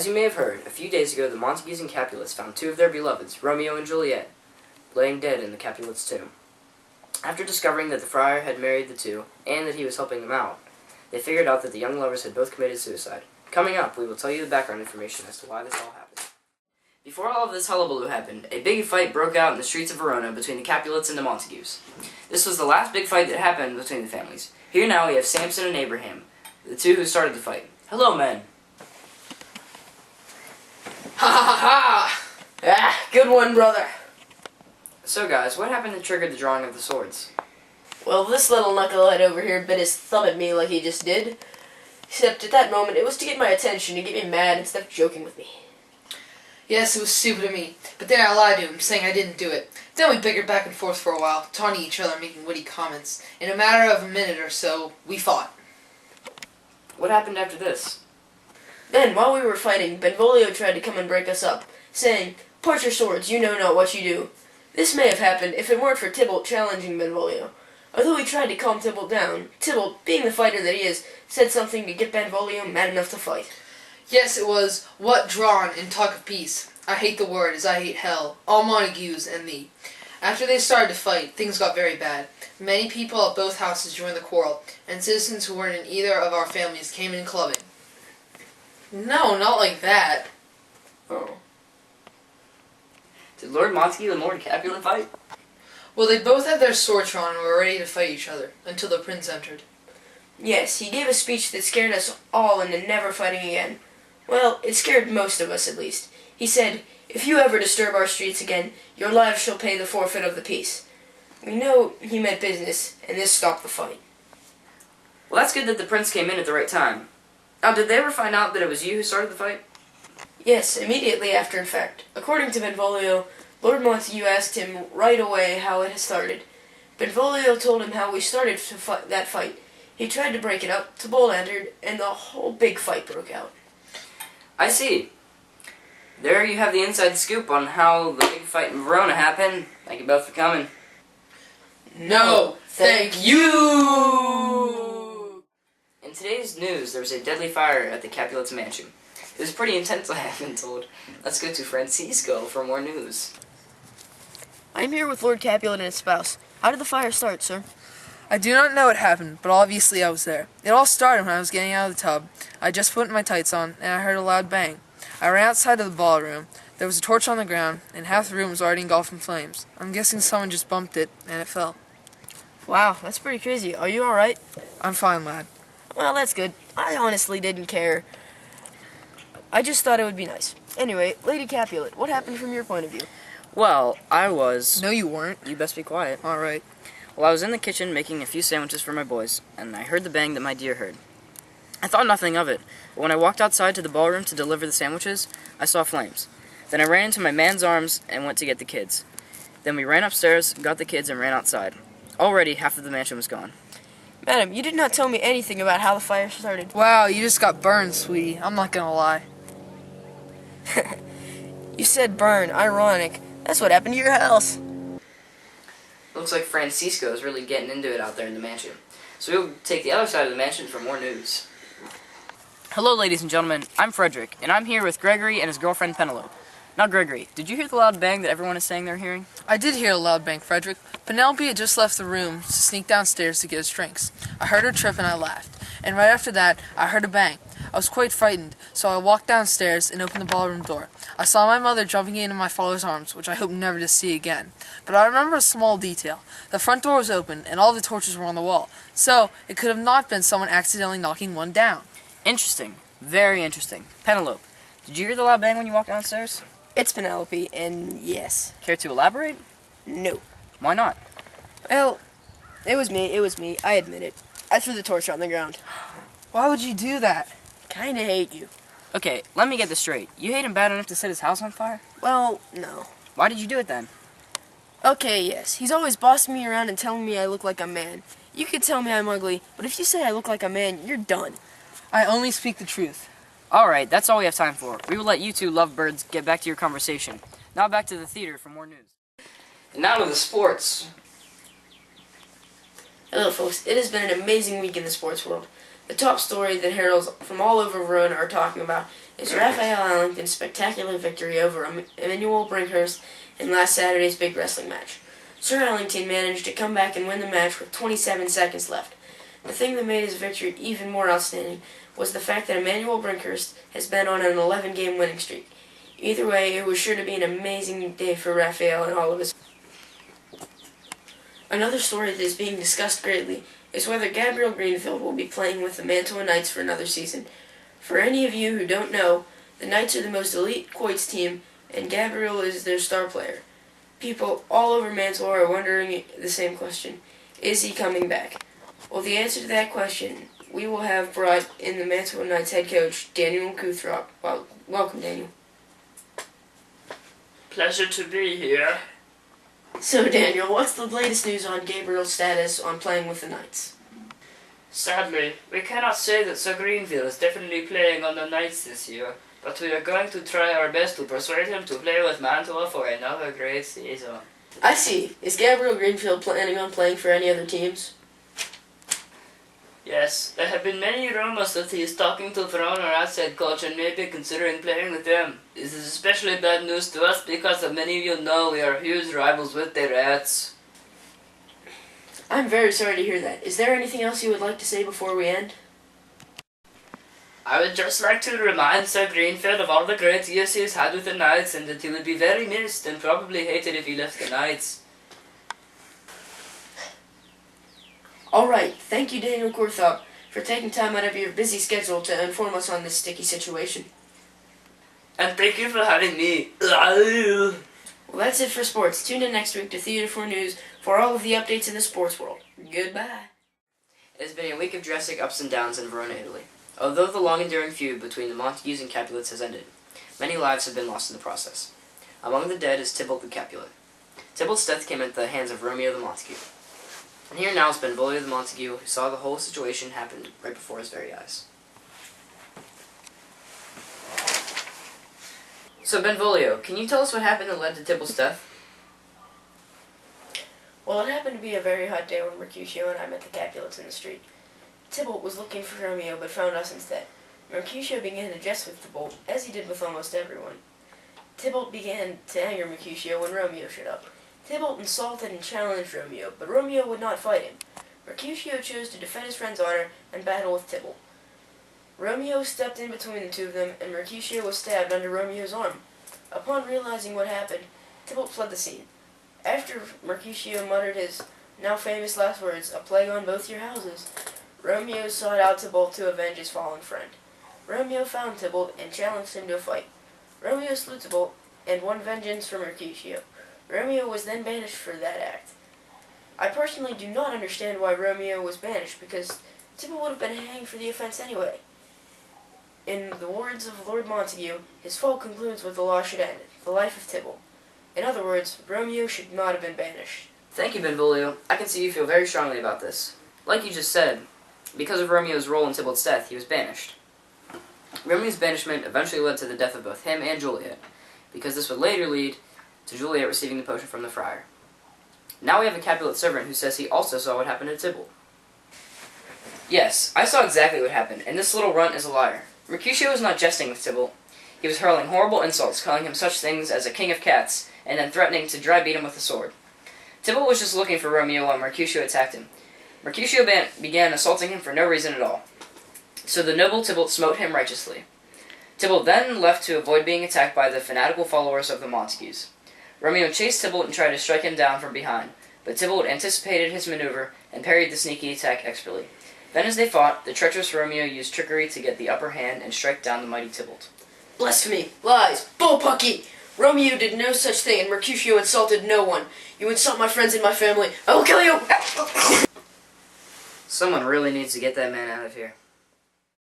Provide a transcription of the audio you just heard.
As you may have heard, a few days ago the Montagues and Capulets found two of their beloveds, Romeo and Juliet, laying dead in the Capulets' tomb. After discovering that the friar had married the two, and that he was helping them out, they figured out that the young lovers had both committed suicide. Coming up, we will tell you the background information as to why this all happened. Before all of this hullabaloo happened, a big fight broke out in the streets of Verona between the Capulets and the Montagues. This was the last big fight that happened between the families. Here now we have Samson and Abraham, the two who started the fight. Hello, men. Ha ha ha! Ah, good one, brother. So guys, what happened that triggered the drawing of the swords? Well, this little knucklehead over here bit his thumb at me like he just did. Except at that moment, it was to get my attention, to get me mad instead of joking with me. Yes, it was stupid of me, but then I lied to him, saying I didn't do it. Then we bickered back and forth for a while, taunting each other and making witty comments. In a matter of a minute or so, we fought. What happened after this? Then, while we were fighting, Benvolio tried to come and break us up, saying, "Part your swords, you know not what you do." This may have happened if it weren't for Tybalt challenging Benvolio. Although he tried to calm Tybalt down, Tybalt, being the fighter that he is, said something to get Benvolio mad enough to fight. Yes, it was, "What drawn in talk of peace? I hate the word as I hate hell, all Montagues and thee." After they started to fight, things got very bad. Many people at both houses joined the quarrel, and citizens who weren't in either of our families came in clubbing. No, not like that. Oh. Did Lord Montague and Lord Capulet fight? Well, they both had their swords drawn and were ready to fight each other, until the prince entered. Yes, he gave a speech that scared us all into never fighting again. Well, it scared most of us, at least. He said, "If you ever disturb our streets again, your lives shall pay the forfeit of the peace." We know he meant business, and this stopped the fight. Well, that's good that the prince came in at the right time. Now, did they ever find out that it was you who started the fight? Yes, immediately after, in fact. According to Benvolio, Lord Montague asked him right away how it had started. Benvolio told him how we started that fight. He tried to break it up, Tybalt entered, and the whole big fight broke out. I see. There you have the inside scoop on how the big fight in Verona happened. Thank you both for coming. No, thank you! In today's news, there was a deadly fire at the Capulets' mansion. It was pretty intense, I have been told. Let's go to Francisco for more news. I'm here with Lord Capulet and his spouse. How did the fire start, sir? I do not know what happened, but obviously I was there. It all started when I was getting out of the tub. I just put my tights on, and I heard a loud bang. I ran outside of the ballroom. There was a torch on the ground, and half the room was already engulfed in flames. I'm guessing someone just bumped it, and it fell. Wow, that's pretty crazy. Are you alright? I'm fine, lad. Well, that's good. I honestly didn't care. I just thought it would be nice. Anyway, Lady Capulet, what happened from your point of view? Well, I was... No, you weren't. You best be quiet. Alright. Well, I was in the kitchen making a few sandwiches for my boys, and I heard the bang that my dear heard. I thought nothing of it, but when I walked outside to the ballroom to deliver the sandwiches, I saw flames. Then I ran into my man's arms and went to get the kids. Then we ran upstairs, got the kids, and ran outside. Already, half of the mansion was gone. Madam, you did not tell me anything about how the fire started. Wow, you just got burned, sweetie. I'm not gonna lie. You said burn. Ironic. That's what happened to your house. Looks like Francisco is really getting into it out there in the mansion. So we'll take the other side of the mansion for more news. Hello, ladies and gentlemen. I'm Frederick, and I'm here with Gregory and his girlfriend Penelope. Now, Gregory, did you hear the loud bang that everyone is saying they're hearing? I did hear a loud bang, Frederick. Penelope had just left the room to sneak downstairs to get us drinks. I heard her trip and I laughed. And right after that, I heard a bang. I was quite frightened, so I walked downstairs and opened the ballroom door. I saw my mother jumping into my father's arms, which I hope never to see again. But I remember a small detail. The front door was open, and all the torches were on the wall. So, it could have not been someone accidentally knocking one down. Interesting. Very interesting. Penelope, did you hear the loud bang when you walked downstairs? It's Penelope, and yes. Care to elaborate? No. Why not? Well, it was me. I admit it. I threw the torch on the ground. Why would you do that? Kinda hate you. Okay, let me get this straight. You hate him bad enough to set his house on fire? Well, no. Why did you do it then? Okay, yes. He's always bossing me around and telling me I look like a man. You could tell me I'm ugly, but if you say I look like a man, you're done. I only speak the truth. Alright, that's all we have time for. We will let you two lovebirds get back to your conversation. Now back to the theater for more news. And now to the sports. Hello, folks. It has been an amazing week in the sports world. The top story that heralds from all over Verona are talking about is Raphael Allington's spectacular victory over Emmanuel Brinkhurst in last Saturday's big wrestling match. Sir Allington managed to come back and win the match with 27 seconds left. The thing that made his victory even more outstanding was the fact that Emmanuel Brinkhurst has been on an 11-game winning streak. Either way, it was sure to be an amazing day for Raphael and all of his. Another story that is being discussed greatly is whether Gabriel Greenfield will be playing with the Mantua Knights for another season. For any of you who don't know, the Knights are the most elite quoits team, and Gabriel is their star player. People all over Mantua are wondering the same question: is he coming back? Well, the answer to that question we will have brought in the Mantua Knights head coach, Daniel Kuthrop. Well, welcome, Daniel. Pleasure to be here. So, Daniel, what's the latest news on Gabriel's status on playing with the Knights? Sadly, we cannot say that Sir Greenfield is definitely playing on the Knights this year, but we are going to try our best to persuade him to play with Mantua for another great season. I see. Is Gabriel Greenfield planning on playing for any other teams? Yes, there have been many rumors that he is talking to Verona outside coach and maybe considering playing with them. This is especially bad news to us because, as many of you know, we are huge rivals with the Reds. I'm very sorry to hear that. Is there anything else you would like to say before we end? I would just like to remind Sir Greenfield of all the great years he has had with the Knights and that he would be very missed and probably hated if he left the Knights. Alright, thank you, Daniel Kuthrop, for taking time out of your busy schedule to inform us on this sticky situation. And thank you for having me. Well, that's it for sports. Tune in next week to Theater 4 News for all of the updates in the sports world. Goodbye. It has been a week of drastic ups and downs in Verona, Italy. Although the long-enduring feud between the Montagues and Capulets has ended, many lives have been lost in the process. Among the dead is Tybalt the Capulet. Tybalt's death came at the hands of Romeo the Montague. And here now is Benvolio the Montague, who saw the whole situation happen right before his very eyes. So Benvolio, can you tell us what happened that led to Tybalt's death? Well, it happened to be a very hot day when Mercutio and I met the Capulets in the street. Tybalt was looking for Romeo, but found us instead. Mercutio began to jest with Tybalt, as he did with almost everyone. Tybalt began to anger Mercutio when Romeo showed up. Tybalt insulted and challenged Romeo, but Romeo would not fight him. Mercutio chose to defend his friend's honor and battle with Tybalt. Romeo stepped in between the two of them, and Mercutio was stabbed under Romeo's arm. Upon realizing what happened, Tybalt fled the scene. After Mercutio muttered his now famous last words, "A plague on both your houses," Romeo sought out Tybalt to avenge his fallen friend. Romeo found Tybalt and challenged him to a fight. Romeo slew Tybalt and won vengeance for Mercutio. Romeo was then banished for that act. I personally do not understand why Romeo was banished, because Tybalt would have been hanged for the offense anyway. In the words of Lord Montague, his fault concludes with the law should end, the life of Tybalt. In other words, Romeo should not have been banished. Thank you, Benvolio. I can see you feel very strongly about this. Like you just said, because of Romeo's role in Tybalt's death, he was banished. Romeo's banishment eventually led to the death of both him and Juliet, because this would later lead to Juliet receiving the potion from the friar. Now we have a Capulet servant who says he also saw what happened to Tybalt. Yes, I saw exactly what happened, and this little runt is a liar. Mercutio was not jesting with Tybalt. He was hurling horrible insults, calling him such things as a king of cats, and then threatening to dry beat him with a sword. Tybalt was just looking for Romeo while Mercutio attacked him. Mercutio began assaulting him for no reason at all. So the noble Tybalt smote him righteously. Tybalt then left to avoid being attacked by the fanatical followers of the Montagues. Romeo chased Tybalt and tried to strike him down from behind, but Tybalt anticipated his maneuver and parried the sneaky attack expertly. Then as they fought, the treacherous Romeo used trickery to get the upper hand and strike down the mighty Tybalt. Blasphemy! Lies! Bullpucky! Romeo did no such thing, and Mercutio insulted no one. You insult my friends and my family, I will kill you! Someone really needs to get that man out of here.